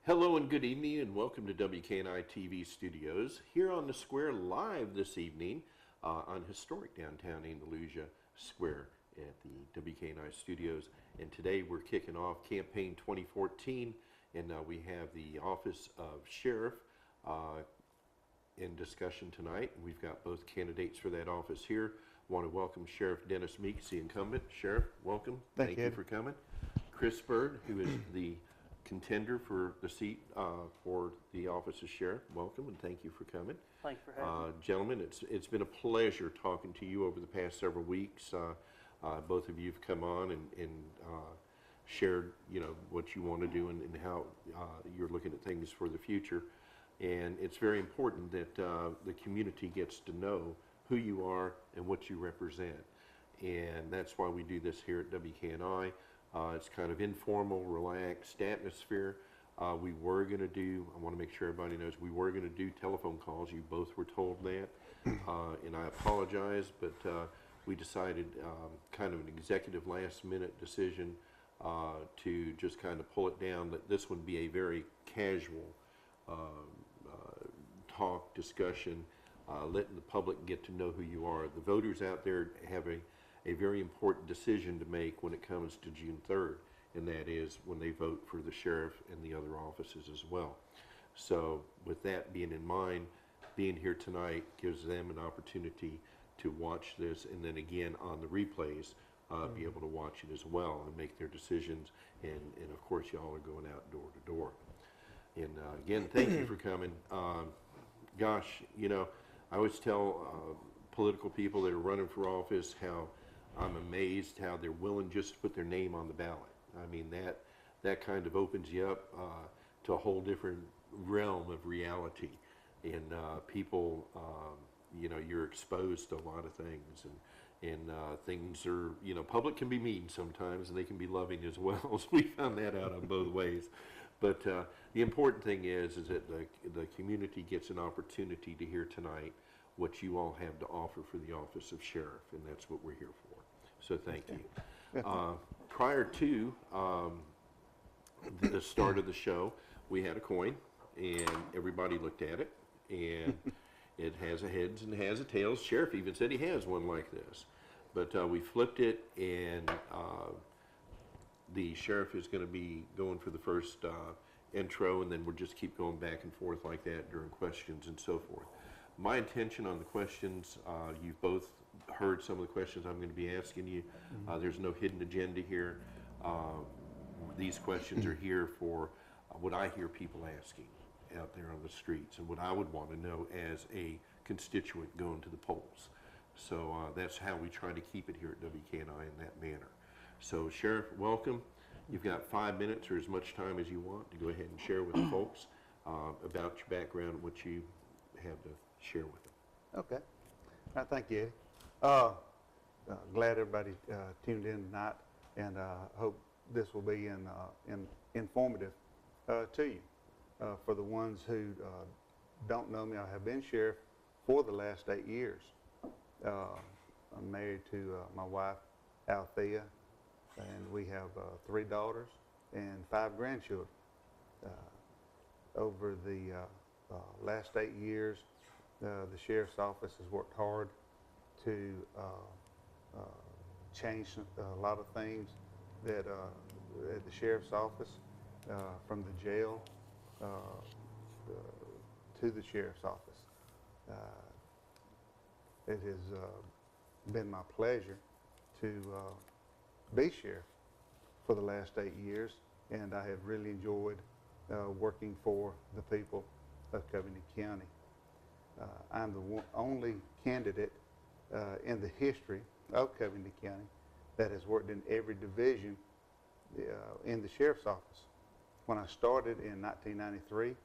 Hello and good evening, and welcome to WKNI TV Studios here on the Square live this evening on historic downtown Andalusia Square at the WKNI Studios. And today we're kicking off campaign 2014, and we have the Office of Sheriff in discussion tonight. We've got both candidates for that office here. Want to welcome Sheriff Dennis Meeks, the incumbent. Sheriff, welcome. Thank you for coming. Chris Bird, who is the contender for the seat for the office of sheriff. Welcome and thank you for coming. Thanks for having me. Gentlemen, it's been a pleasure talking to you over the past several weeks. Both of you have come on and shared, what you want to do and how you're looking at things for the future. And it's very important that the community gets to know who you are and what you represent. And that's why we do this here at WKNI. It's kind of informal, relaxed atmosphere. We were going to do, I want to make sure everybody knows, we were going to do telephone calls. You both were told that, and I apologize, but we decided kind of an executive last-minute decision to just kind of pull it down, that this would be a very casual talk, discussion, letting the public get to know who you are. The voters out there have a very important decision to make when it comes to June 3rd, and that is when they vote for the sheriff and the other offices as well. So with that being in mind, being here tonight gives them an opportunity to watch this, and then again on the replays, be able to watch it as well and make their decisions, and of course y'all are going out door to door. And again, thank you for coming. Gosh, I always tell political people that are running for office how I'm amazed how they're willing just to put their name on the ballot. I mean, that kind of opens you up to a whole different realm of reality. And people, you're exposed to a lot of things. And things are, public can be mean sometimes, and they can be loving as well. So we found that out on both ways. But the important thing is that the community gets an opportunity to hear tonight what you all have to offer for the office of sheriff, and that's what we're here for. So thank you. Prior to the start of the show, we had a coin, and everybody looked at it, and it has a heads and has a tails. Sheriff even said he has one like this. But we flipped it, and the sheriff is going to be going for the first intro, and then we'll just keep going back and forth like that during questions and so forth. My intention on the questions, you've both heard some of the questions I'm going to be asking you. There's no hidden agenda here. These questions are here for what I hear people asking out there on the streets and what I would want to know as a constituent going to the polls. So that's how we try to keep it here at WKNI in that manner. So Sheriff, welcome. You've got 5 minutes or as much time as you want to go ahead and share with the folks about your background and what you have to share with them. Okay. All right, thank you, Eddie. Glad everybody tuned in tonight, and hope this will be informative to you. For the ones who don't know me, I have been sheriff for the last 8 years. I'm married to my wife, Althea, and we have 3 daughters and 5 grandchildren. Over the last 8 years, the sheriff's office has worked hard to change a lot of things that at the sheriff's office, from the jail to the sheriff's office. It has been my pleasure to be sheriff for the last 8 years, and I have really enjoyed working for the people of Covington County. I'm the only candidate in the history of Covington County that has worked in every division in the sheriff's office. When I started in 1993,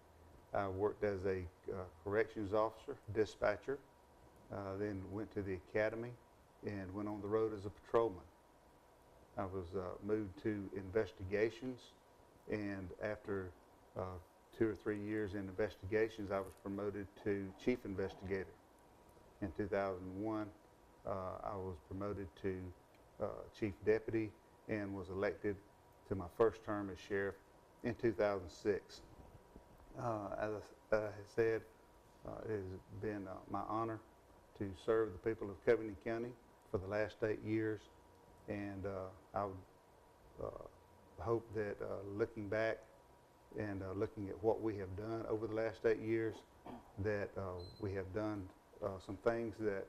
I worked as a corrections officer, dispatcher, then went to the academy and went on the road as a patrolman. I was moved to investigations, and after 2 or 3 years in investigations, I was promoted to chief investigator. In 2001, I was promoted to chief deputy and was elected to my first term as sheriff in 2006. As I said, it has been my honor to serve the people of Covington County for the last 8 years, and I would hope that looking back and looking at what we have done over the last 8 years, that we have done some things that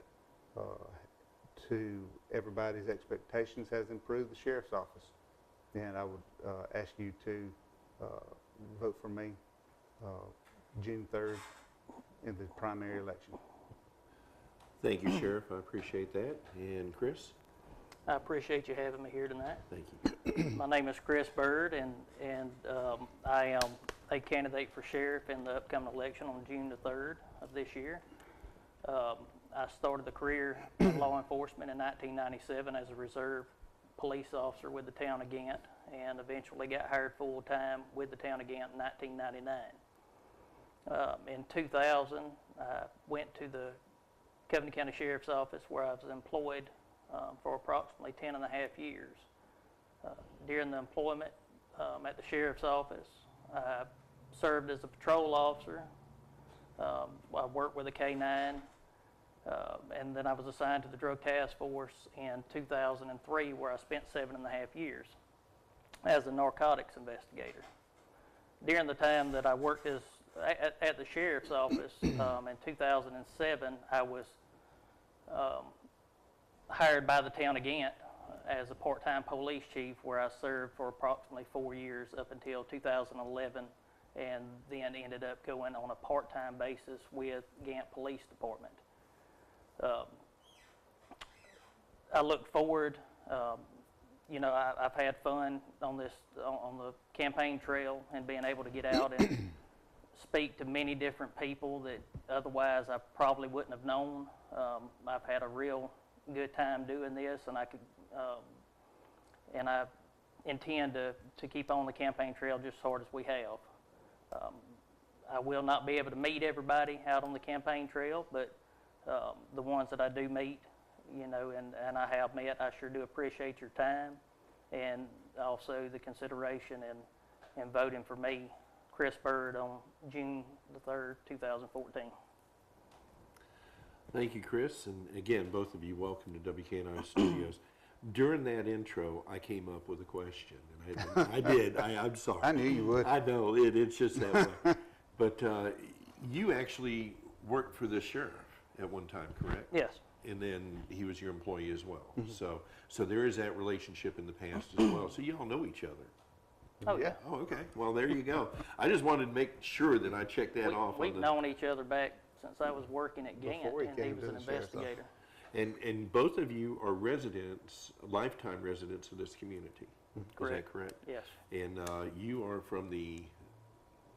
to everybody's expectations has improved the sheriff's office. And I would ask you to vote for me June 3rd in the primary election. Thank you, Sheriff. I appreciate that. And Chris? I appreciate you having me here tonight. Thank you. My name is Chris Bird, and I am a candidate for sheriff in the upcoming election on June the 3rd of this year. I started a career in law enforcement in 1997 as a reserve police officer with the town of Gant, and eventually got hired full-time with the town of Gant in 1999. In 2000, I went to the Covington County Sheriff's Office, where I was employed for approximately 10 and a half years. During the employment at the Sheriff's Office, I served as a patrol officer. I worked with a K-9, and then I was assigned to the Drug Task Force in 2003, where I spent 7.5 years as a narcotics investigator. During the time that I worked at the Sheriff's Office in 2007, I was hired by the town of Gant as a part-time police chief, where I served for approximately 4 years up until 2011, and then ended up going on a part-time basis with Gant Police Department. I look forward, I've had fun on the campaign trail and being able to get out and speak to many different people that otherwise I probably wouldn't have known. I've had a real good time doing this, and I intend to keep on the campaign trail just as hard as we have. I will not be able to meet everybody out on the campaign trail, but the ones that I do meet, and I have met, I sure do appreciate your time, and also the consideration in voting for me, Chris Bird, on June the 3rd, 2014. Thank you, Chris. And again, both of you, welcome to WKNI Studios. During that intro, I came up with a question, and I did. I'm sorry. I knew you would. I know, it's just that way. But you actually worked for the sheriff at one time, correct? Yes. And then he was your employee as well. Mm-hmm. So there is that relationship in the past as well. So you all know each other. Oh, yeah. Oh, okay. Well, there you go. I just wanted to make sure that I checked that off. We've known each other back since I was working at Gant, and he was an investigator. And both of you are residents, lifetime residents of this community. Correct. Is that correct? Yes. And you are from the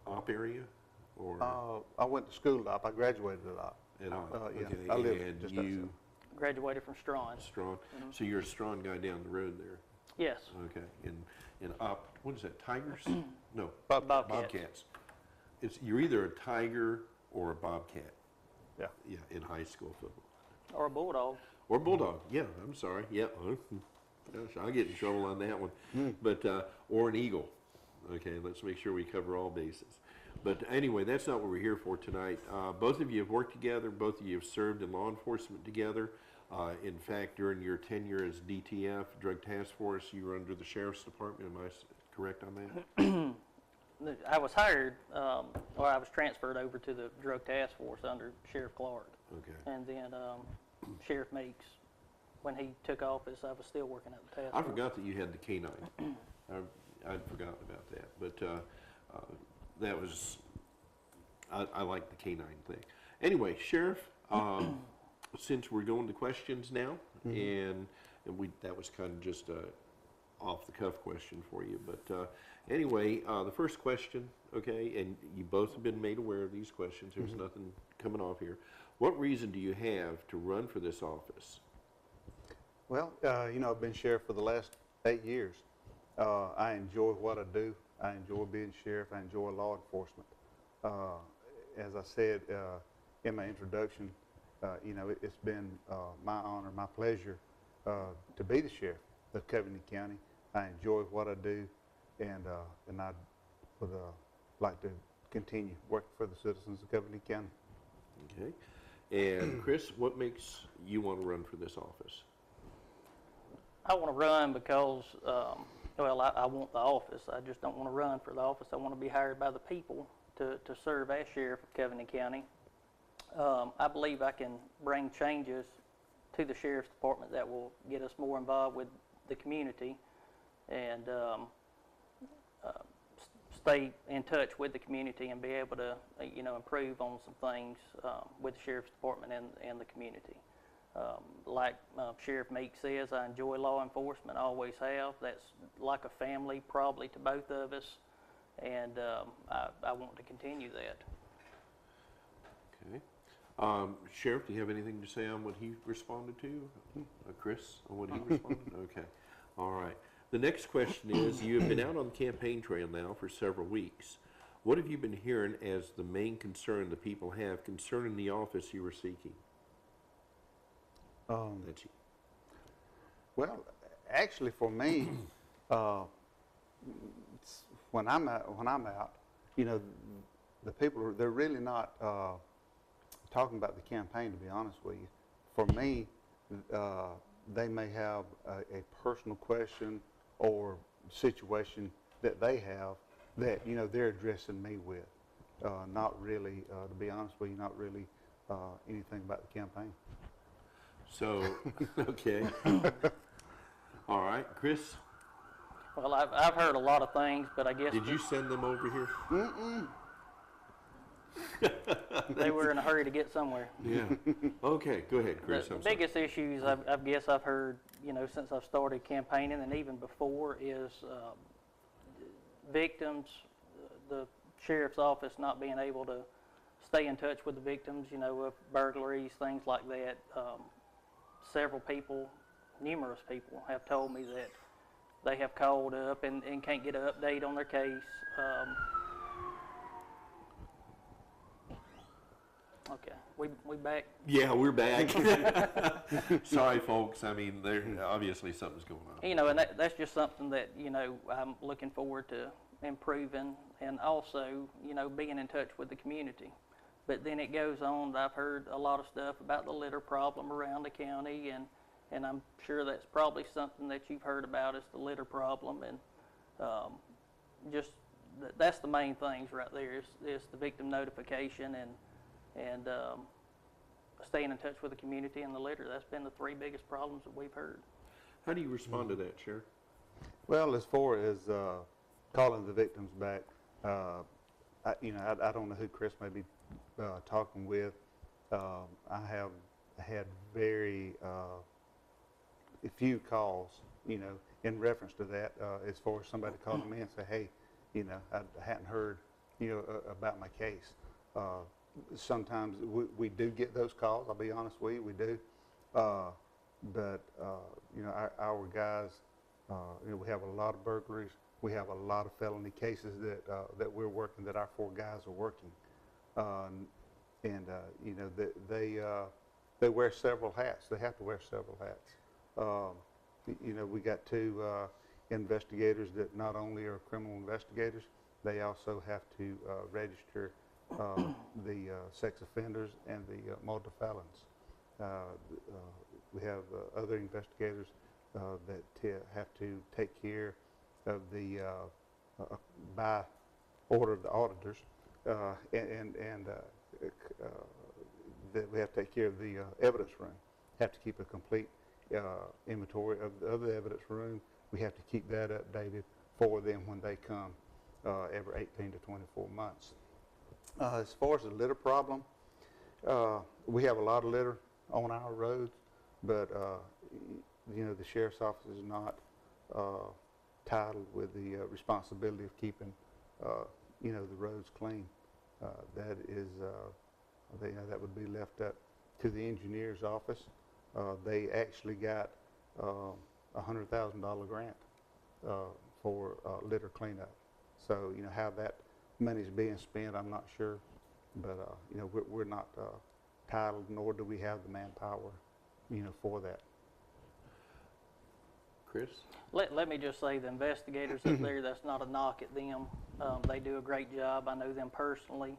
Op area? Or I went to school at Op. I graduated at Op. At Op, yeah. okay. I lived and just you graduated from Strawn. Strawn. Mm-hmm. So you're a Strawn guy down the road there? Yes. Okay. And Op, what is that, Tigers? No. Bobcats. You're either a Tiger or a Bobcat. Yeah. Yeah, in high school football. Or a Bulldog. Or Bulldog, yeah, I'm sorry, yeah. Gosh, I'll get in trouble on that one. But, or an Eagle. Okay, let's make sure we cover all bases. But anyway, that's not what we're here for tonight. Both of you have worked together. Both of you have served in law enforcement together. In fact, during your tenure as DTF, Drug Task Force, you were under the Sheriff's Department. Am I correct on that? I was hired, or I was transferred over to the Drug Task Force under Sheriff Clark. Okay. And then Sheriff Meeks, when he took office, I was still working at the task I force. forgot that you had the K-9. I'd forgotten about that. But that was, I like the K-9 thing. Anyway, Sheriff, since we're going to questions now, and that was kind of just a off-the-cuff question for you. But anyway, the first question, okay, and you both have been made aware of these questions. There's nothing coming off here. What reason do you have to run for this office? Well, I've been sheriff for the last 8 years. I enjoy what I do. I enjoy being sheriff. I enjoy law enforcement. As I said in my introduction, it's been my honor, my pleasure to be the sheriff of Covington County. I enjoy what I do, and I would like to continue working for the citizens of Covington County. Okay. And Chris, what makes you want to run for this office? I want to run because, well, I want the office. I just don't want to run for the office. I want to be hired by the people to serve as sheriff of Covington County. I believe I can bring changes to the sheriff's department that will get us more involved with the community and stay in touch with the community and be able to, improve on some things with the sheriff's department and the community. Like Sheriff Meek says, I enjoy law enforcement, I always have. That's like a family probably to both of us, and I want to continue that. Okay. Sheriff, do you have anything to say on what he responded to? Chris, on what he responded? Okay. All right. The next question is, you have been out on the campaign trail now for several weeks. What have you been hearing as the main concern the people have concerning the office you are seeking? That's you. Well, actually, for me, when I'm out, the people they're really not talking about the campaign. To be honest with you, for me, they may have a personal question or situation that they have that they're addressing me with. Not really, to be honest with you, not really anything about the campaign. So, okay. All right, Chris, Well, I've heard a lot of things, but I guess did you send them over here? they were in a hurry to get somewhere. Yeah. Okay, go ahead, Chris. The I'm sorry. biggest issues I've heard, since I've started campaigning and even before is victims, the sheriff's office not being able to stay in touch with the victims, of burglaries, things like that. Several people, numerous people, have told me that they have called up and can't get an update on their case. Okay, we back. Yeah, we're back. Sorry, folks. I mean, there obviously something's going on. And that's just something that, I'm looking forward to improving and also, being in touch with the community. But then it goes on, I've heard a lot of stuff about the litter problem around the county, and I'm sure that's probably something that you've heard about is the litter problem, and just that's the main things right there is the victim notification and staying in touch with the community and the litter. That's been the three biggest problems that we've heard. How do you respond to that, Sheriff? Well, as far as calling the victims back, I don't know who Chris may be talking with. I have had very few calls, in reference to that, as far as somebody calling me and say, hey, I hadn't heard, about my case. Sometimes we do get those calls, I'll be honest with you, we do. But our guys, we have a lot of burglaries. We have a lot of felony cases that we're working, that our 4 guys are working. They wear several hats. They have to wear several hats. We got 2 investigators that not only are criminal investigators, they also have to register the sex offenders and the multi-felons. We have other investigators that have to take care of the, by order of the auditors, and that we have to take care of the evidence room. Have to keep a complete inventory of the evidence room. We have to keep that updated for them when they come every 18 to 24 months. As far as the litter problem, we have a lot of litter on our roads, but the sheriff's office is not titled with the responsibility of keeping the roads clean. That is that would be left up to the engineer's office. They actually got a $100,000 grant for litter cleanup. So how that money is being spent, I'm not sure, but we're not titled, nor do we have the manpower for that. Chris? Let me just say, the investigators up there, that's not a knock at them. They do a great job. I know them personally.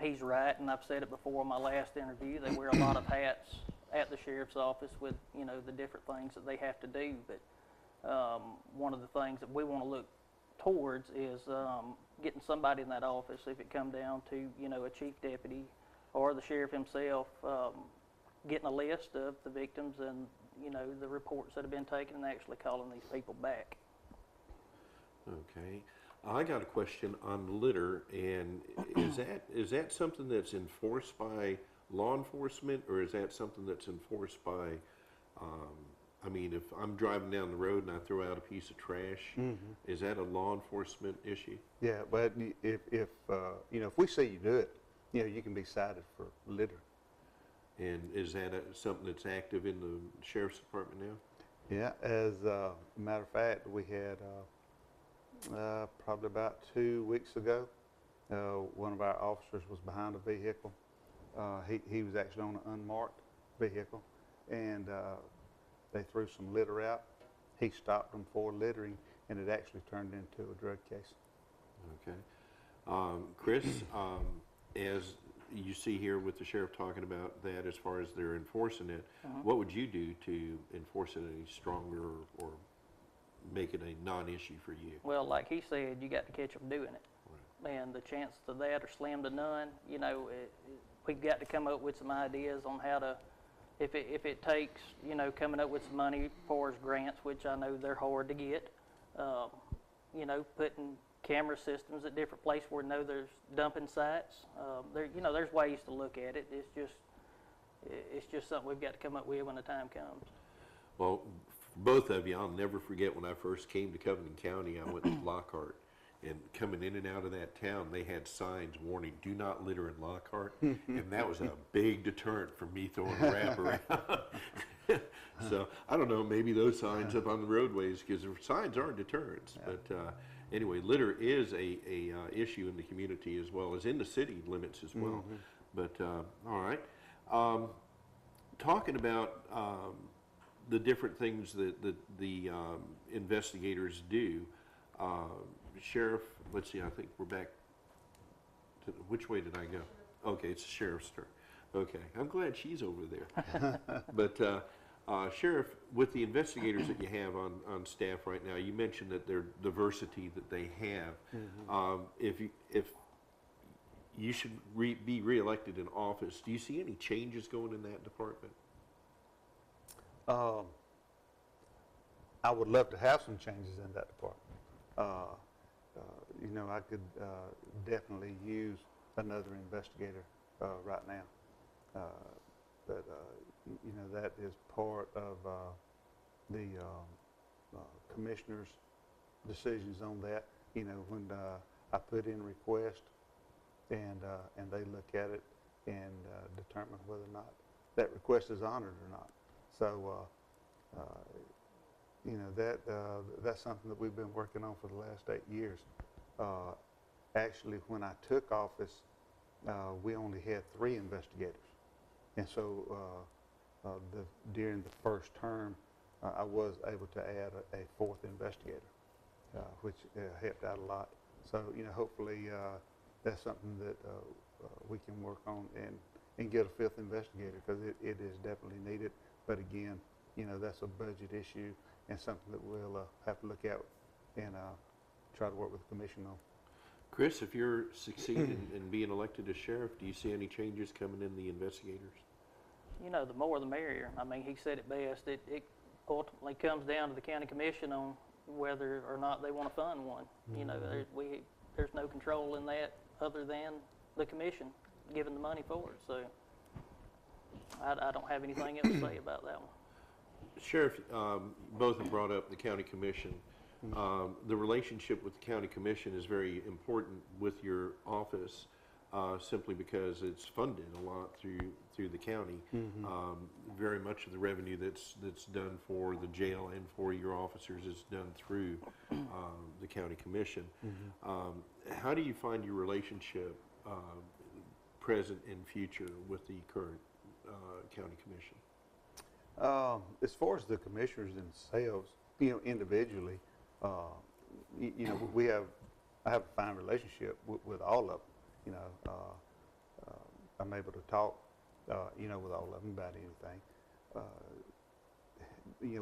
He's right, and I've said it before in my last interview, they wear a lot of hats at the sheriff's office with, you know, the different things that they have to do. But one of the things that we want to look towards is getting somebody in that office, if it come down to, you know, a chief deputy or the sheriff himself, getting a list of the victims and, you know, the reports that have been taken and actually calling these people back. Okay. I got a question on litter, and is that something that's enforced by law enforcement, or is that something that's enforced by, I mean, if I'm driving down the road and I throw out a piece of trash, is that a law enforcement issue? Yeah, but if you know, if we see you do it, you know, you can be cited for litter. And is that something that's active in the sheriff's department now? Yeah, as a matter of fact, we had probably about 2 weeks ago, one of our officers was behind a vehicle. He was actually on an unmarked vehicle, and they threw some litter out. He stopped them for littering, and it actually turned into a drug case. Okay. Chris, as you see here with the sheriff talking about that as far as they're enforcing it, what would you do to enforce it any stronger or make it a non-issue for you? Well, like he said, you got to catch them doing it. Right. And the chances of that are slim to none. You know, we've got to come up with some ideas on how to, if it takes, you know, coming up with some money for his grants, which I know they're hard to get, you know, putting camera systems at different places where we know there's dumping sites. You know, there's ways to look at it. It's just something we've got to come up with when the time comes. Well, for both of you, I'll never forget when I first came to Covington County, I went to Lockhart, and coming in and out of that town, they had signs warning, do not litter in Lockhart, and that was a big deterrent for me throwing a wrap around. So, I don't know, maybe those signs up on the roadways, because the signs are deterrents, but anyway, litter is a issue in the community as well as in the city limits as well. But, all right. Talking about the different things that the investigators do, Sheriff, let's see, I think we're back to, which way did I go? Okay, it's the sheriff's turn. Okay, I'm glad she's over there. But Sheriff, with the investigators that you have on staff right now, you mentioned that their diversity that they have. If you should be reelected in office, do you see any changes going in that department? I would love to have some changes in that department. You know, I could definitely use another investigator right now. But you know, that is part of the commissioner's decisions on that. You know, when I put in a request and they look at it and determine whether or not that request is honored or not. So, you know, that's something that we've been working on for the last 8 years. Actually, when I took office, we only had 3 investigators. And so during the first term, I was able to add a 4th investigator, which helped out a lot. So, you know, hopefully that's something that we can work on and get a 5th investigator, because it is definitely needed. But again, you know, that's a budget issue and something that we'll have to look at and try to work with the commission on. Chris, if you're succeeding in being elected as sheriff, do you see any changes coming in the investigators? You know, the more the merrier. I mean, he said it best. It ultimately comes down to the county commission on whether or not they want to fund one. You know, there's no control in that other than the commission giving the money for it. So I don't have anything else to say about that one. Sheriff, both have brought up the county commission. The relationship with the county commission is very important with your office, simply because it's funded a lot through the county. Very much of the revenue that's done for the jail and for your officers is done through the county commission. How do you find your relationship present and future with the current county commission? As far as the commissioners themselves, individually, I have a fine relationship with all of them. I'm able to talk, with all of them about anything.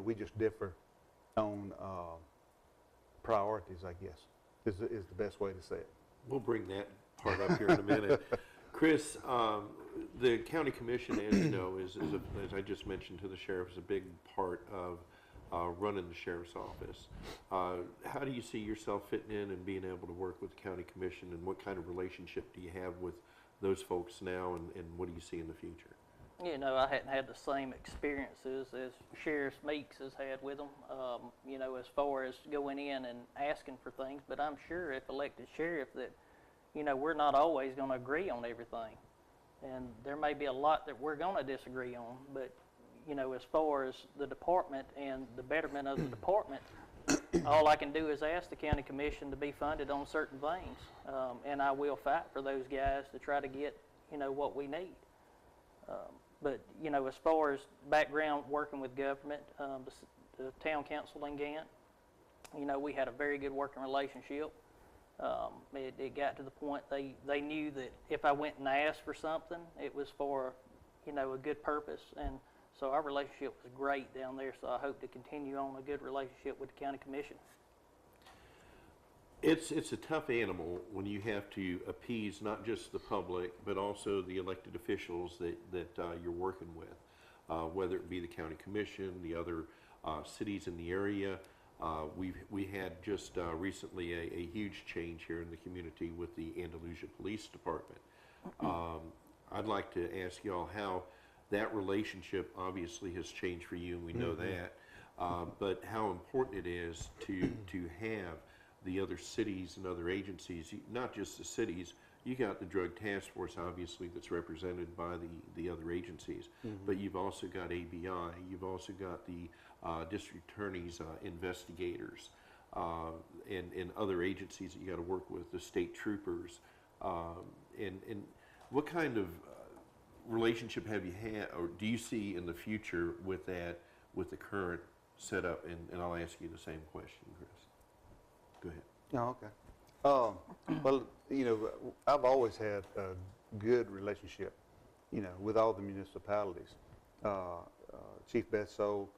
We just differ on priorities, I guess, is the best way to say it. We'll bring that part up here in a minute. Chris, the county commission, as you know, as I just mentioned to the sheriff, is a big part of running the sheriff's office. How do you see yourself fitting in and being able to work with the county commission, and what kind of relationship do you have with those folks now, and what do you see in the future? I hadn't had the same experiences as Sheriff Meeks has had with them, as far as going in and asking for things. But I'm sure if elected sheriff that, we're not always going to agree on everything. And there may be a lot that we're going to disagree on. But, as far as the department and the betterment of the department, all I can do is ask the county commission to be funded on certain things. And I will fight for those guys to try to get, what we need. But, as far as background working with government, the town council in Gant, we had a very good working relationship. It got to the point they knew that if I went and asked for something, it was for, a good purpose. And so our relationship was great down there, so I hope to continue on a good relationship with the county commission. It's a tough animal when you have to appease not just the public, but also the elected officials that you're working with, whether it be the county commission, the other cities in the area. We had just recently a huge change here in the community with the Andalusia Police Department. I'd like to ask y'all how that relationship obviously has changed for you, and we know that, but how important it is to have the other cities and other agencies, not just the cities. You got the Drug Task Force, obviously, that's represented by the other agencies, but you've also got ABI, you've also got the district attorneys, investigators, and other agencies that you got to work with, the state troopers, and what kind of relationship have you had, or do you see in the future with that, with the current setup? And I'll ask you the same question, Chris. Go ahead. Oh, okay. Well, I've always had a good relationship, with all the municipalities. Chief Betzold,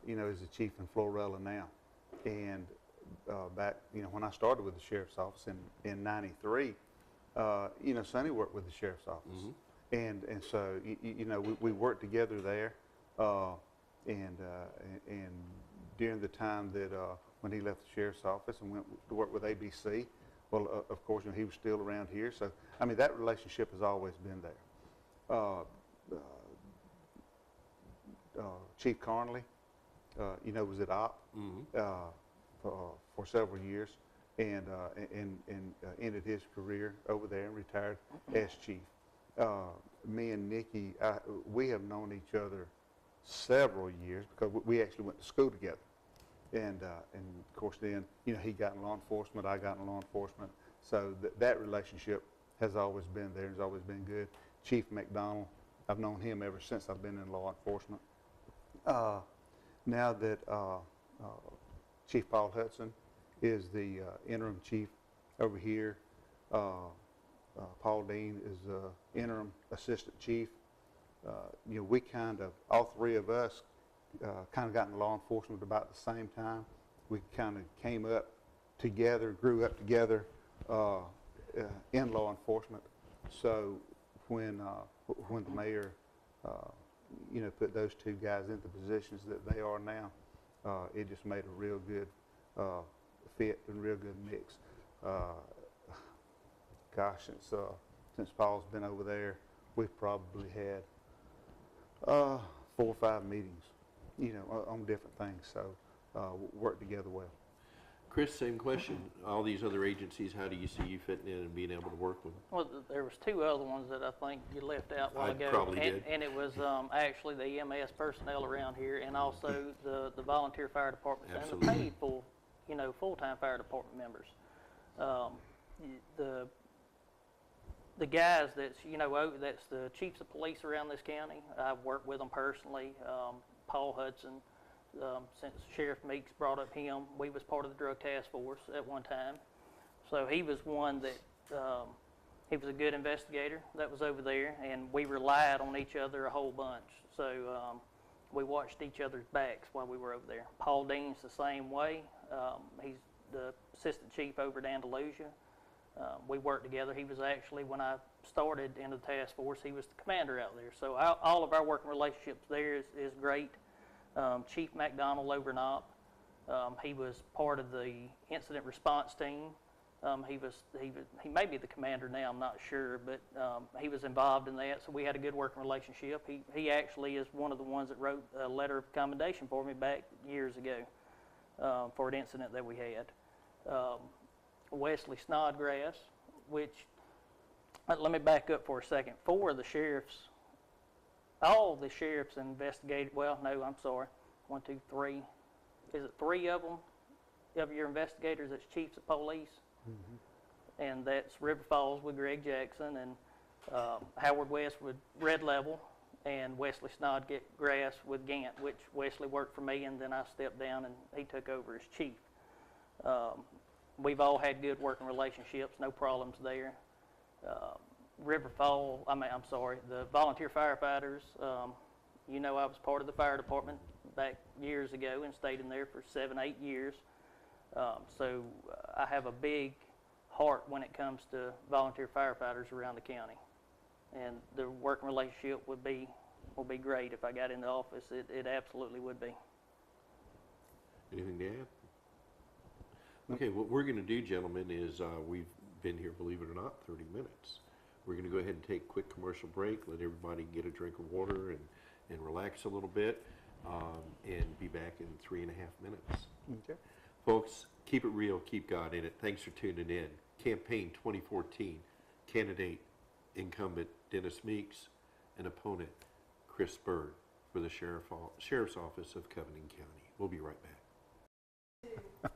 is the chief in Florella now. And back, when I started with the sheriff's office in '93, Sonny worked with the sheriff's office. And so, we worked together there. And during the time that when he left the sheriff's office and went to work with ABC, well, of course, he was still around here. So, that relationship has always been there. Chief Carnley, was at OP for several years, and ended his career over there and retired as chief. Me and Nikki, we have known each other several years because we actually went to school together. And of course then, he got in law enforcement, I got in law enforcement. So that relationship has always been there, has always been good. Chief McDonald, I've known him ever since I've been in law enforcement. Now that Chief Paul Hudson is the interim chief over here, Paul Dean is the interim assistant chief. We kind of, all three of us, kind of got in law enforcement about the same time. We kind of came up together, grew up together in law enforcement. So when the mayor, put those two guys into positions that they are now, it just made a real good fit and real good mix. Gosh, since Paul's been over there, we've probably had 4 or 5 meetings, on different things. So work together well. Chris, same question. All these other agencies, how do you see you fitting in and being able to work with them? Well, there was 2 other ones that I think you left out a while ago. Probably did. And it was actually the EMS personnel around here, and also the volunteer fire departments. Absolutely. And the paid full-time fire department members. The guys that's, that's the chiefs of police around this county. I've worked with them personally. Paul Hudson. Since Sheriff Meeks brought up him, we was part of the drug task force at one time. So he was one that, he was a good investigator that was over there, and we relied on each other a whole bunch. So we watched each other's backs while we were over there. Paul Dean's the same way. He's the assistant chief over at Andalusia. We worked together. He was actually, when I started in the task force, he was the commander out there. So all of our working relationships there is great. Chief McDonald over in Op, he was part of the incident response team. He may be the commander now, I'm not sure, but he was involved in that, so we had a good working relationship. He actually is one of the ones that wrote a letter of commendation for me back years ago for an incident that we had. Wesley Snodgrass, which, let me back up for a second. All the sheriffs investigated, well, no, I'm sorry, 1, 2, 3. Is it 3 of them, of your investigators that's chiefs of police? Mm-hmm. And that's River Falls with Greg Jackson, and Howard West with Red Level, and Wesley Snodgrass with Gant, which Wesley worked for me, and then I stepped down and he took over as chief. We've all had good working relationships, no problems there. The volunteer firefighters, I was part of the fire department back years ago and stayed in there for 7, 8 years. So I have a big heart when it comes to volunteer firefighters around the county. And the working relationship will be great if I got in the office. It absolutely would be. Anything to add? Okay, what we're going to do, gentlemen, is we've been here, believe it or not, 30 minutes. We're going to go ahead and take a quick commercial break, let everybody get a drink of water and relax a little bit, and be back in 3.5 minutes. Okay. Folks, keep it real, keep God in it. Thanks for tuning in. Campaign 2014, candidate incumbent Dennis Meeks, and opponent Chris Bird for the Sheriff's Office of Covington County. We'll be right back.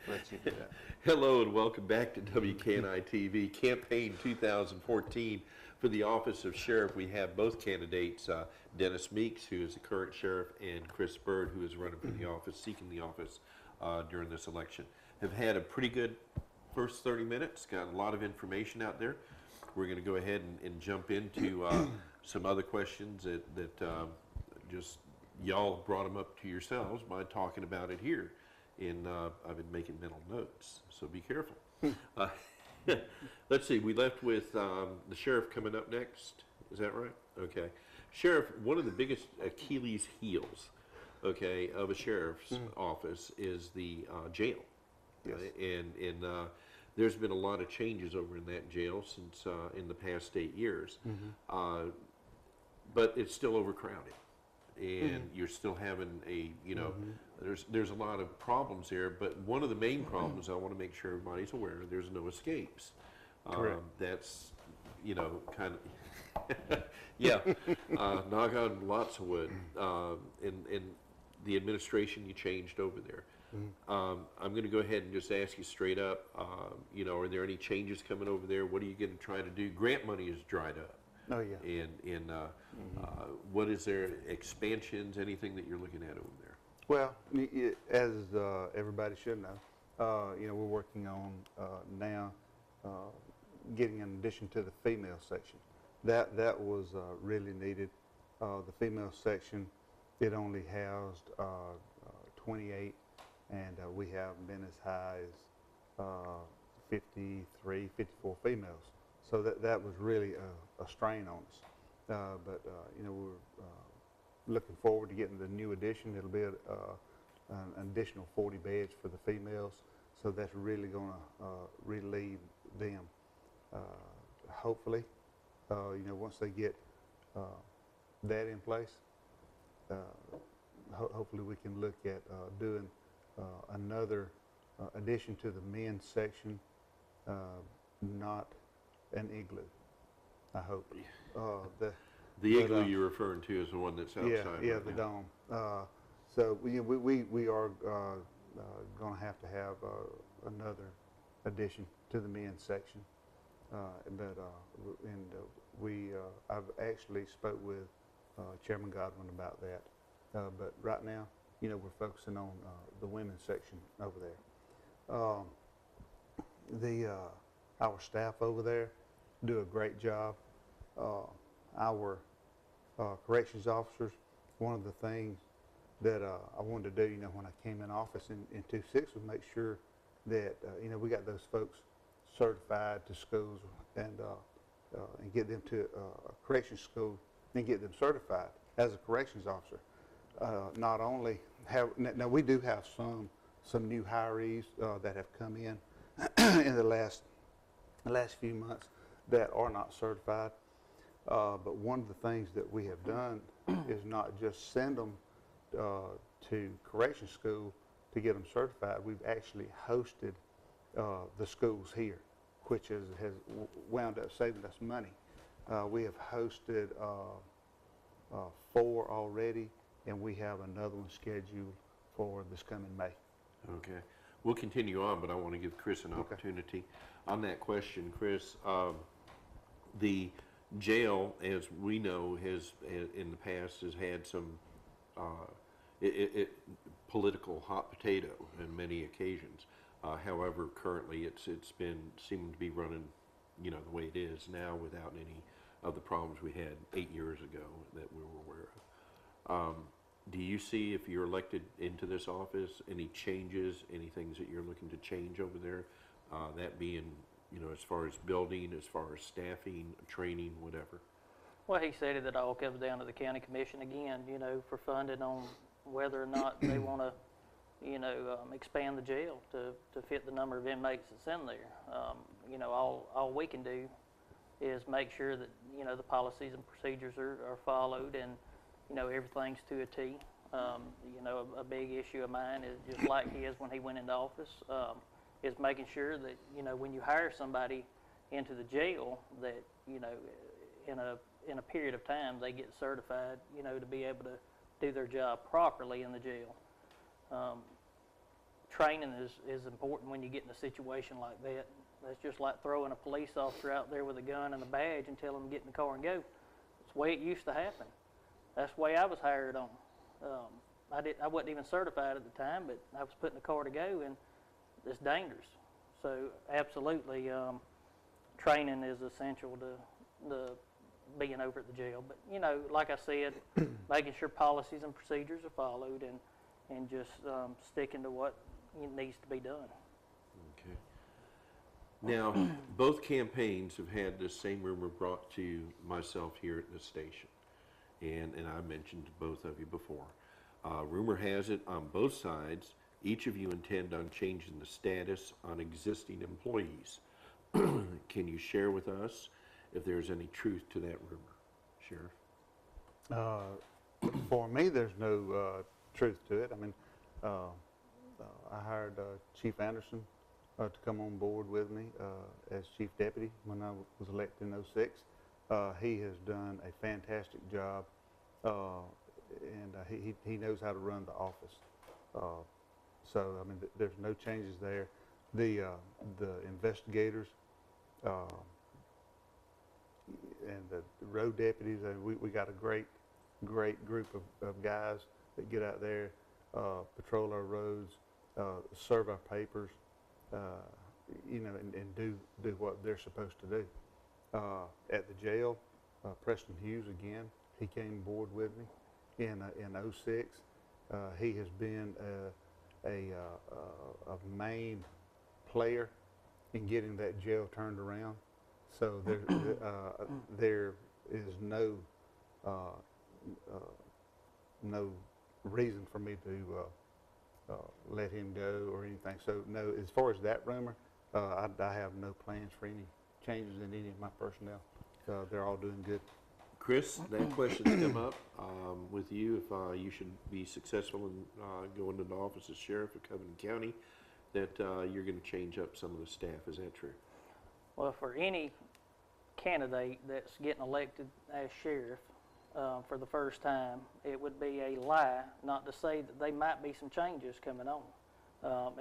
Let you do that. Hello and welcome back to WKNI TV. Campaign 2014 for the office of sheriff. We have both candidates, Dennis Meeks, who is the current sheriff, and Chris Bird, who is running for the office, seeking the office during this election. Have had a pretty good first 30 minutes, got a lot of information out there. We're going to go ahead and jump into some other questions that just y'all brought them up to yourselves by talking about it here. And I've been making mental notes, so be careful. Let's see, we left with the sheriff coming up next. Is that right? Okay. Sheriff, one of the biggest Achilles heels, okay, of a sheriff's office is the jail. Yes. And there's been a lot of changes over in that jail since in the past 8 years. But it's still overcrowded. And you're still having there's a lot of problems there, but one of the main problems I want to make sure everybody's aware of, there's no escapes. Correct. That's, kind of, knock on lots of wood. In the administration you changed over there. I'm going to go ahead and just ask you straight up, are there any changes coming over there? What are you going to try to do? Grant money is dried up. Oh, yeah. And what is there, expansions, anything that you're looking at over there? Well, as everybody should know, we're working on now getting an addition to the female section. That was really needed. The female section, it only housed 28, and we have been as high as 53, 54 females. So that was really a strain on us. But we're looking forward to getting the new addition. It'll be an additional 40 beds for the females. So that's really going to relieve them. Hopefully, once they get that in place, hopefully we can look at doing another addition to the men's section, not an igloo, I hope. The igloo you're referring to is the one that's outside. Yeah, right the now. dome. So we are going to have another addition to the men's section. I've actually spoke with Chairman Godwin about that, But right now, we're focusing on the women's section over there. Our staff over there do a great job. Our corrections officers, one of the things that I wanted to do, when I came in office in 26 was make sure that, we got those folks certified to schools and get them to a corrections school and get them certified as a corrections officer. Not only now we do have some new hirees that have come in in the last few months that are not certified. But one of the things that we have done is not just send them to correction school to get them certified. We've actually hosted the schools here, which has wound up saving us money. We have hosted 4 already, and we have another one scheduled for this coming May. Okay. We'll continue on, but I want to give Chris an opportunity. On that question, Chris, the jail, as we know, has in the past has had some political hot potato on many occasions. However, currently it's been seeming to be running, the way it is now without any of the problems we had 8 years ago that we were aware of. Do you see, if you're elected into this office, any changes, any things that you're looking to change over there? That being, as far as building, as far as staffing, training, whatever. Well, he said it all comes down to the county commission again, for funding on whether or not they want to, expand the jail to fit the number of inmates that's in there. All we can do is make sure that, the policies and procedures are followed and, everything's to a T. A big issue of mine is just like his when he went into office, is making sure that, when you hire somebody into the jail that, in a period of time they get certified, to be able to do their job properly in the jail. Training is important when you get in a situation like that. That's just like throwing a police officer out there with a gun and a badge and telling them to get in the car and go. It's the way it used to happen. That's the way I was hired on. I wasn't even certified at the time, but I was put in the car to go, and it's dangerous. So absolutely, training is essential to being over at the jail. But like I said, making sure policies and procedures are followed, and just sticking to what needs to be done. Okay. Now, both campaigns have had this same rumor brought to myself here at the station, and I mentioned to both of you before. Rumor has it on both sides, each of you intend on changing the status on existing employees. Can you share with us if there's any truth to that rumor, Sheriff? For me, there's no truth to it. I mean, I hired Chief Anderson to come on board with me as Chief Deputy when I was elected in 06. He has done a fantastic job, and he knows how to run the office. So, I mean, there's no changes there. The investigators and the road deputies, we got a great group of guys that get out there, patrol our roads, serve our papers, and do what they're supposed to do. At the jail, Preston Hughes again, he came aboard with me in 06. He has been a main player in getting that jail turned around. So there is no reason for me to let him go or anything. So no, as far as that rumor, I have no plans for any changes in any of my personnel. They're all doing good. Chris, that question's come up with you. If you should be successful in going into office as sheriff of Covington County, that you're going to change up some of the staff. Is that true? Well, for any candidate that's getting elected as sheriff for the first time, it would be a lie not to say that there might be some changes coming on.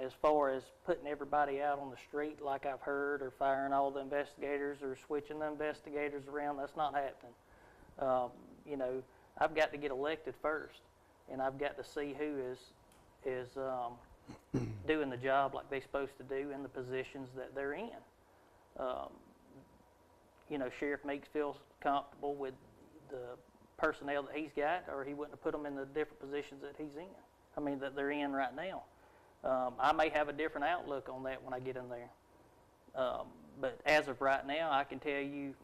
As far as putting everybody out on the street like I've heard, or firing all the investigators or switching the investigators around, that's not happening. I've got to get elected first. and I've got to see who is doing the job like they're supposed to do in the positions that they're in. You know, Sheriff Meeks feels comfortable with the personnel that he's got, or he wouldn't have put them in the different positions that he's in. I mean, that they're in right now. I may have a different outlook on that when I get in there. But as of right now, I can tell you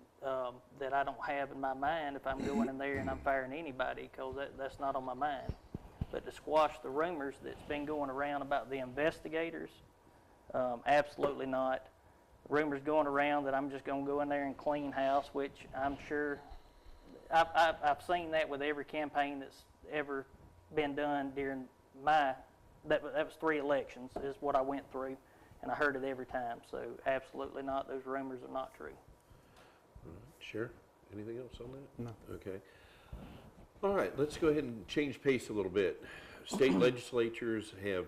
that I don't have in my mind if I'm going in there and I'm firing anybody, because that's not on my mind. But to squash the rumors that's been going around about the investigators, absolutely not. Rumors going around that I'm just going to go in there and clean house, which I'm sure I've seen that with every campaign that's ever been done during that was 3 elections is what I went through, and I heard it every time. So absolutely not. Those rumors are not true. All right. Sheriff, anything else on that? No. Okay. All right, let's go ahead and change pace a little bit. State legislatures have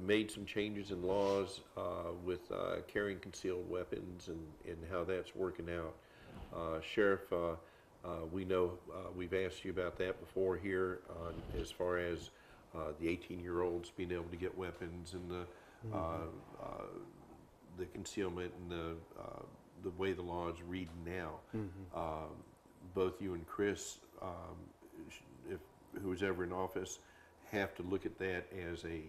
made some changes in laws with carrying concealed weapons and how that's working out. Sheriff, we know we've asked you about that before here as far as the 18-year-olds being able to get weapons and the concealment and the way the law is reading now. Both you and Chris, if who's ever in office, have to look at that as a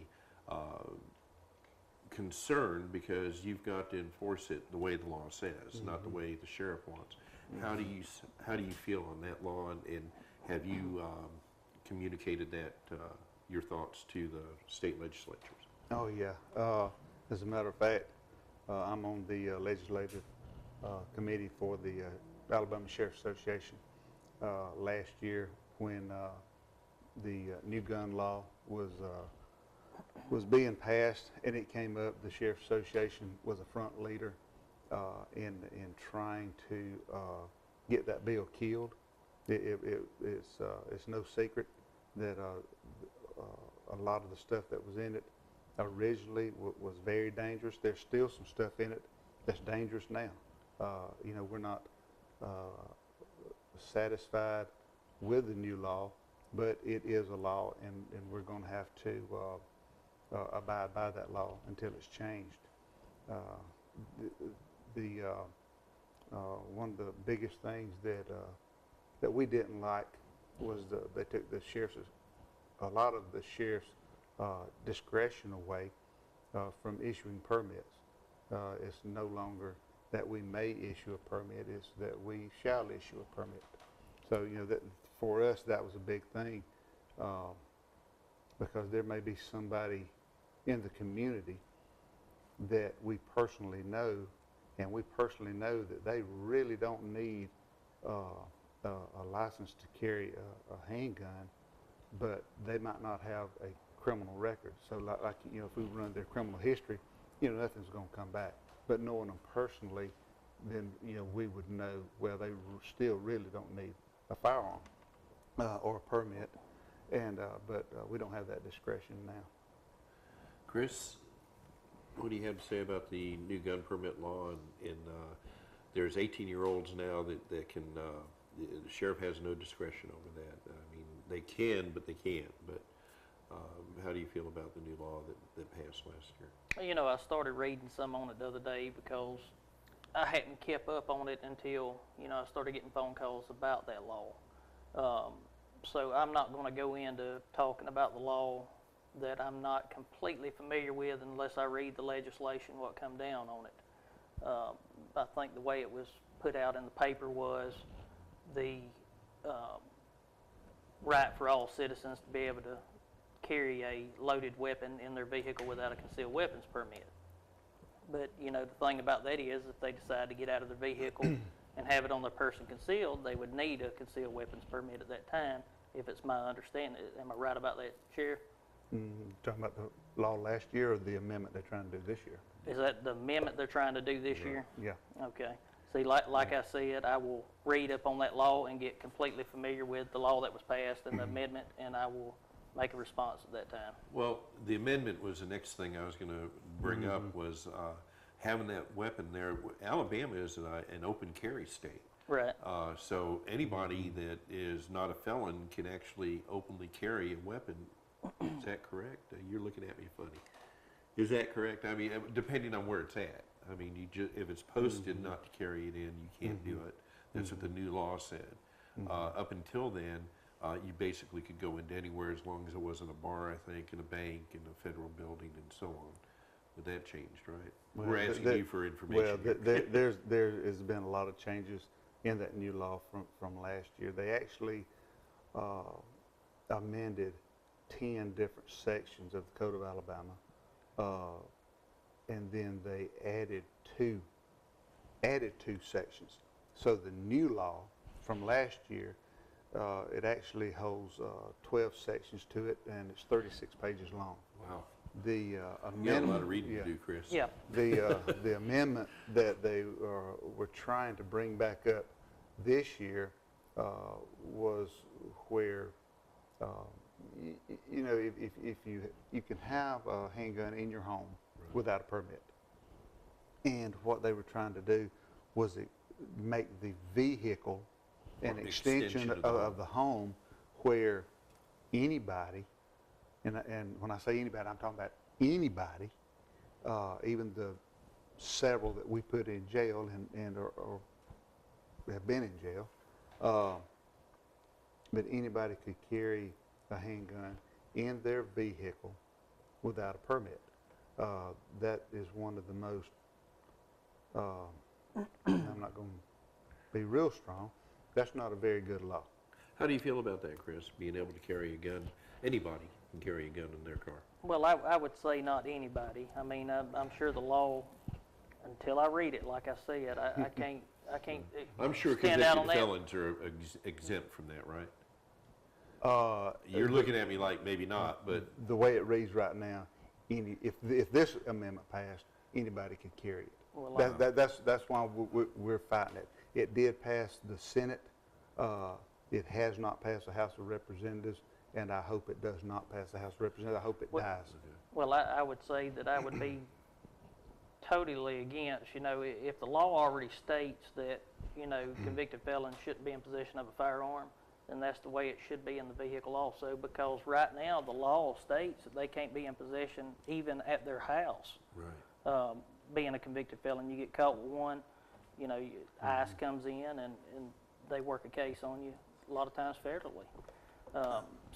concern, because you've got to enforce it the way the law says, not the way the sheriff wants. How do you feel on that law, and have you communicated that your thoughts to the state legislatures? Oh, yeah. As a matter of fact, I'm on the legislative committee for the Alabama Sheriff Association. Last year, when the new gun law was being passed and it came up, the Sheriff Association was a front leader in trying to get that bill killed. It's no secret that a lot of the stuff that was in it originally was very dangerous. There's still some stuff in it that's dangerous now. You know, we're not satisfied with the new law, but it is a law, and we're going to have to abide by that law until it's changed. One of the biggest things that we didn't like was they took a lot of the sheriff's discretion away from issuing permits. It's no longer that we may issue a permit, it's that we shall issue a permit. So, you know, that for us, that was a big thing, because there may be somebody in the community that we personally know, and we personally know that they really don't need a license to carry a handgun, but they might not have a criminal record. So like, you know, if we run their criminal history, you know, nothing's going to come back. But knowing them personally, then, you know, we would know, well, they still really don't need a firearm or a permit, and but we don't have that discretion now. Chris, what do you have to say about the new gun permit law? And there's 18-year-olds now that can, the sheriff has no discretion over that. I mean, they can, but they can't. But how do you feel about the new law that passed last year? You know, I started reading some on it the other day because I hadn't kept up on it until, you know, I started getting phone calls about that law. So I'm not going to go into talking about the law that I'm not completely familiar with unless I read the legislation, what come down on it. I think the way it was put out in the paper was the right for all citizens to be able to carry a loaded weapon in their vehicle without a concealed weapons permit. But, you know, the thing about that is if they decide to get out of their vehicle and have it on their person concealed, they would need a concealed weapons permit at that time, if it's my understanding. Am I right about that, Sheriff? Talking about the law last year or the amendment they're trying to do this year? Is that the amendment they're trying to do this year? Yeah. Okay. See, like I said, I will read up on that law and get completely familiar with the law that was passed and the amendment, and I will make a response at that time. Well, the amendment was the next thing I was going to bring up, was having that weapon there. Alabama is an open carry state. Right. So anybody that is not a felon can actually openly carry a weapon. Is that correct? You're looking at me funny. Is that correct? I mean, depending on where it's at. I mean, if it's posted not to carry it in, you can't do it. That's what the new law said. Up until then, you basically could go into anywhere as long as it wasn't a bar, I think, and a bank, and a federal building, and so on. But that changed, right? Well, We're asking you for information. Well, here. there has been a lot of changes in that new law from last year. They actually amended 10 different sections of the Code of Alabama, and then they added two sections. So the new law from last year, it actually holds 12 sections to it, and it's 36 pages long. Wow. The You got a amendment, lot of reading to do, Chris. Yeah. the amendment that they were trying to bring back up this year was where you know, if you can have a handgun in your home without a permit, and what they were trying to do was make the vehicle an extension of the home, where anybody, and when I say anybody, I'm talking about anybody, even the several that we put in jail and or have been in jail, but anybody could carry a handgun in their vehicle without a permit. That is one of the most, I'm not going to be real strong, that's not a very good law. How do you feel about that, Chris? Being able to carry a gun? Anybody can carry a gun in their car. Well, I would say not anybody. I mean, I'm sure the law, until I read it, like I said, I can't I'm sure stand out convicted on that. felons are exempt from that, right? You're looking at me like maybe not, but The way it reads right now, if this amendment passed, anybody could carry it. Well, That's why we're fighting it. It did pass the Senate. It has not passed the House of Representatives, and I hope it does not pass the House of Representatives. I hope it dies. Well, I would say that I would be totally against, you know, if the law already states that, you know, convicted felons shouldn't be in possession of a firearm, then that's the way it should be in the vehicle also, because right now the law states that they can't be in possession even at their house. right. Being a convicted felon, you get caught with one, you know, ICE comes in and they work a case on you, a lot of times federally.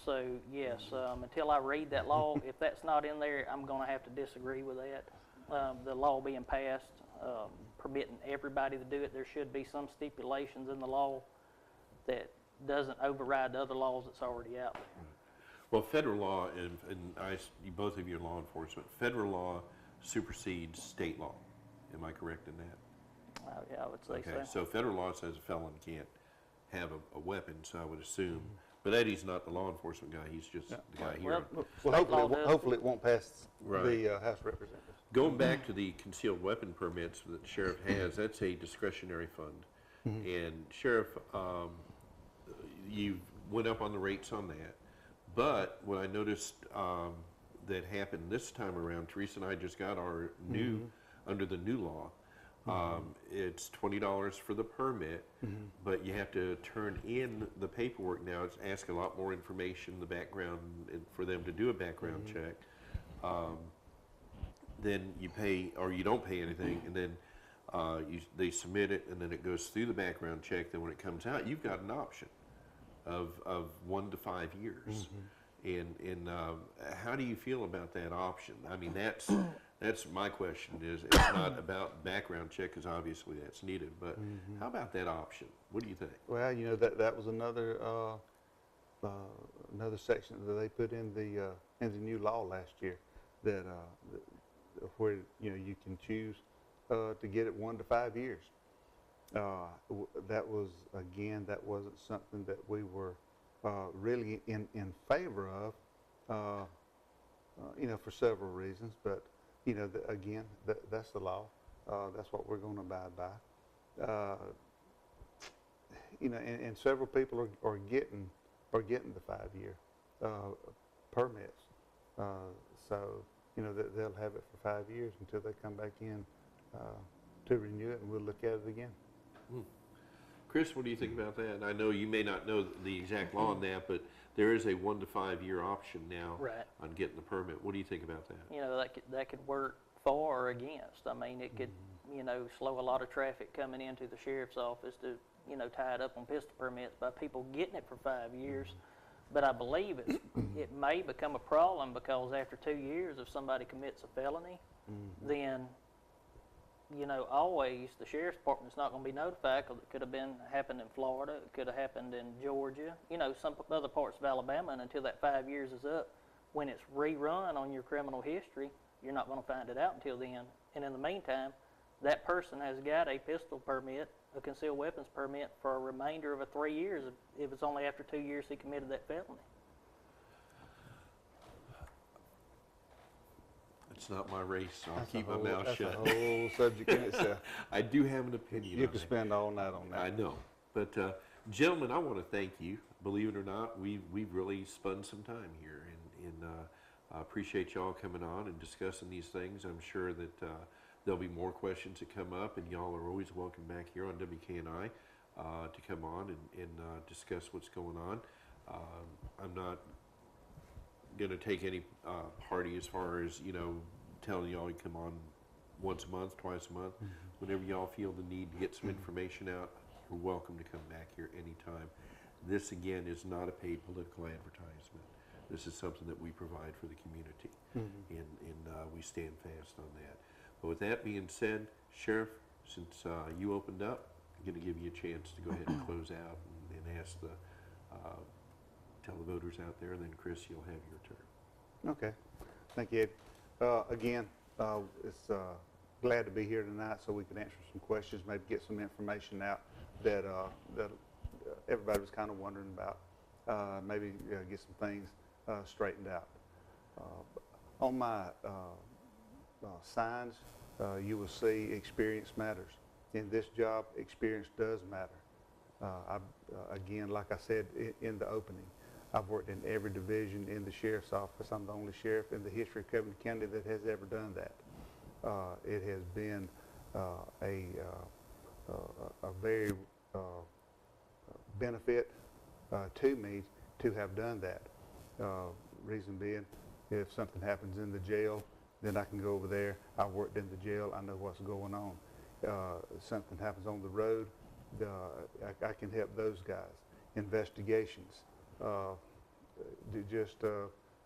So yes, until I read that law, if that's not in there, I'm going to have to disagree with that. The law being passed, permitting everybody to do it, there should be some stipulations in the law that doesn't override the other laws that's already out there. Well, federal law, and both of you are law enforcement, federal law supersedes state law. Am I correct in that? Yeah, I would say Okay, so. so federal law says a felon can't have a weapon, so I would assume. But Eddie's not the law enforcement guy, he's just the guy here. Well, Well, state law does. hopefully it won't pass Right. the House of Representatives. Going back to the concealed weapon permits that the sheriff has, that's a discretionary fund. And Sheriff, you went up on the rates on that. But what I noticed that happened this time around, Teresa and I just got our new, under the new law, it's $20 for the permit, but you have to turn in the paperwork now. It's ask a lot more information, the background, and for them to do a background check. Then you pay, or you don't pay anything, and then they submit it, and then it goes through the background check. Then when it comes out, you've got an option of 1 to 5 years. And how do you feel about that option? I mean, that's my question. Is it's not about background check, because obviously that's needed, but how about that option? What do you think? Well, you know, that was another section that they put in the new law last year, that where, you know, you can choose to get it 1 to 5 years. That wasn't something that we were really in favor of, you know, for several reasons. But, you know, that's the law. That's what we're going to abide by. You know, and several people are getting the 5-year permits. So, you know, they'll have it for 5 years until they come back in to renew it, and we'll look at it again. Chris, what do you think about that? I know you may not know the exact law on that, but there is a 1 to 5 year option now Right. on getting the permit. What do you think about that? You know, that could work for or against. I mean, it could, you know, slow a lot of traffic coming into the sheriff's office to, you know, tie it up on pistol permits by people getting it for 5 years. But I believe it may become a problem because after 2 years, if somebody commits a felony, then, you know, always the sheriff's department's not going to be notified because it could have happened in Florida, it could have happened in Georgia, you know, some other parts of Alabama, and until that 5 years is up, when it's rerun on your criminal history, you're not going to find it out until then. And in the meantime, that person has got a pistol permit, a concealed weapons permit for a remainder of 3 years if it's only after 2 years he committed that felony. It's not my race, so I'll That's keep a my whole- mouth that's shut. a whole subject in itself. I do have an opinion You on could that. spend all night on that. I know. But gentlemen, I want to thank you. Believe it or not, we've really spun some time here, and I appreciate y'all coming on and discussing these things. I'm sure that there'll be more questions that come up, and y'all are always welcome back here on WKNI to come on and discuss what's going on. I'm not going to take any party as far as, you know, telling y'all you come on once a month, twice a month. Whenever y'all feel the need to get some information out, you're welcome to come back here anytime. This, again, is not a paid political advertisement. This is something that we provide for the community, and we stand fast on that. But with that being said, Sheriff, since you opened up, I'm going to give you a chance to go ahead and close out and ask tell the voters out there, and then Chris, you'll have your turn. Okay. Thank you, Ed. Again, it's glad to be here tonight so we can answer some questions, maybe get some information out that everybody was kind of wondering about, maybe get some things straightened out. On my signs, you will see experience matters. In this job, experience does matter. Again, like I said in the opening, I've worked in every division in the sheriff's office. I'm the only sheriff in the history of Covington County that has ever done that. It has been a very benefit to me to have done that. Reason being, if something happens in the jail, then I can go over there. I worked in the jail. I know what's going on. Something happens on the road, I can help those guys. Investigations. Just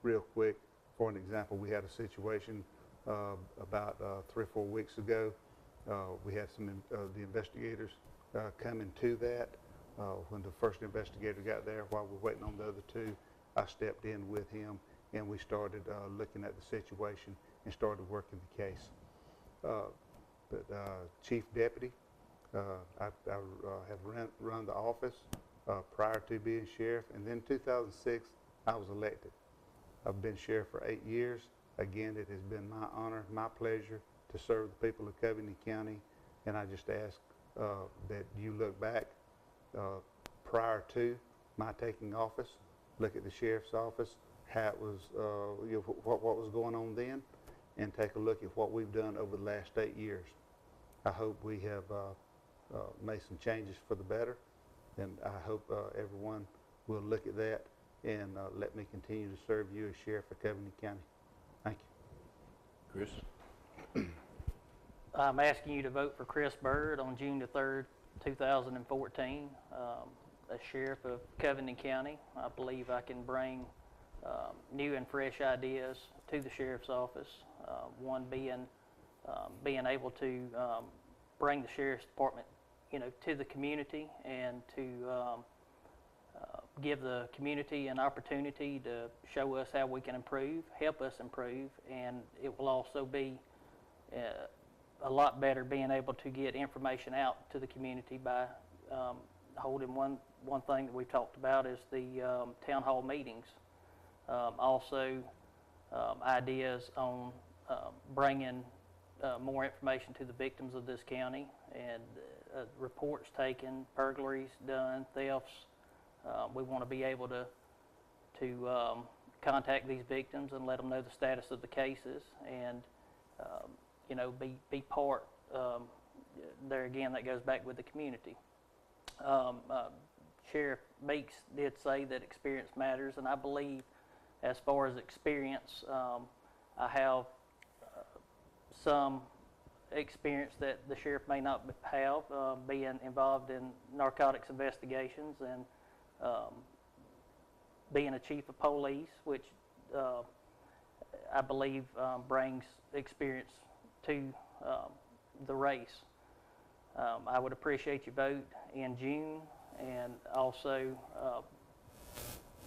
real quick, for an example, we had a situation about 3 or 4 weeks ago. We had some the investigators coming to that. When the first investigator got there, while we're waiting on the other two, I stepped in with him, and we started looking at the situation and started working the case. But Chief Deputy, I have run the office prior to being sheriff, and then in 2006, I was elected. I've been sheriff for 8 years. Again, it has been my honor, my pleasure to serve the people of Covington County, and I just ask that you look back prior to my taking office, look at the sheriff's office, how it was, what was going on then, and take a look at what we've done over the last 8 years. I hope we have made some changes for the better, and I hope everyone will look at that and let me continue to serve you as sheriff of Covington County. Thank you. Chris? I'm asking you to vote for Chris Byrd on June the 3rd, 2014, as sheriff of Covington County. I believe I can bring new and fresh ideas to the sheriff's office. One being able to bring the sheriff's department, you know, to the community and to give the community an opportunity to show us how we can improve, help us improve, and it will also be a lot better being able to get information out to the community by holding one thing that we've talked about is the town hall meetings. Also, ideas on bringing more information to the victims of this county and reports taken, burglaries done, thefts. We want to be able to contact these victims and let them know the status of the cases and you know, be part. There again, that goes back with the community. Sheriff Meeks did say that experience matters, and I believe as far as experience, I have some experience that the sheriff may not have, being involved in narcotics investigations and being a chief of police, which I believe brings experience to the race. I would appreciate your vote in June, and also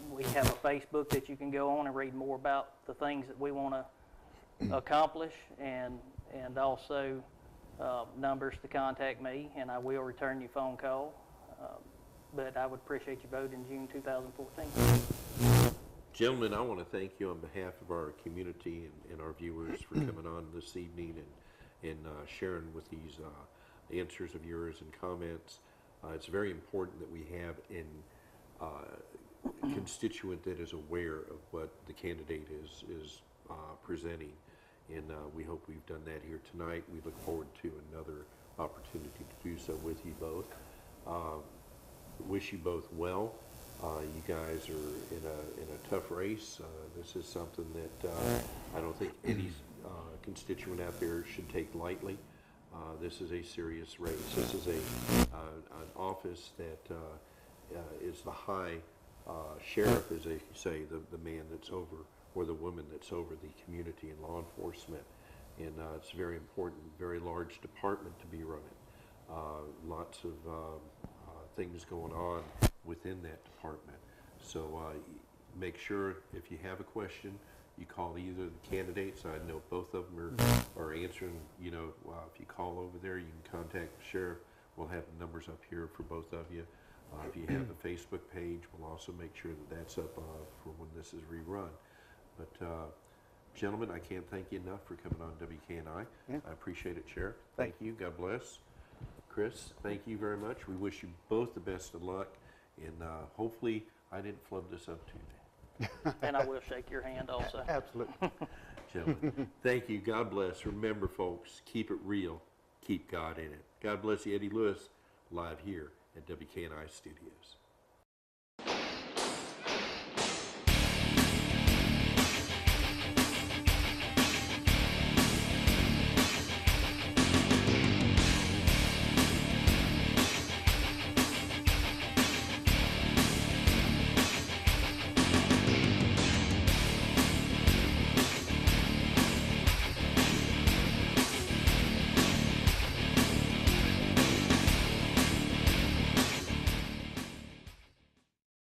we have a Facebook that you can go on and read more about the things that we want to accomplish, and also numbers to contact me, and I will return your phone call. But I would appreciate your vote in June 2014. Gentlemen, I want to thank you on behalf of our community and our viewers for coming on this evening and sharing with these answers of yours and comments. It's very important that we have a constituent that is aware of what the candidate is presenting, and we hope we've done that here tonight. We look forward to another opportunity to do so with you both. Wish you both well. You guys are in a tough race. This is something that I don't think any constituent out there should take lightly. This is a serious race. This is an office that is the high sheriff, as they say, the man that's over, or the woman that's over the community and law enforcement. And it's a very important, very large department to be running. Lots of things going on within that department. So make sure if you have a question, you call either of the candidates. I know both of them are answering. You know, if you call over there, you can contact the sheriff. We'll have the numbers up here for both of you. If you have the Facebook page, we'll also make sure that that's up for when this is rerun. But gentlemen, I can't thank you enough for coming on WKNI. Yeah. I appreciate it, Sheriff. Thank you. God bless. Chris, thank you very much. We wish you both the best of luck, and hopefully I didn't flub this up too bad. And I will shake your hand also. Absolutely. Gentlemen, thank you. God bless. Remember, folks, keep it real. Keep God in it. God bless you, Eddie Lewis, live here at WKNI Studios.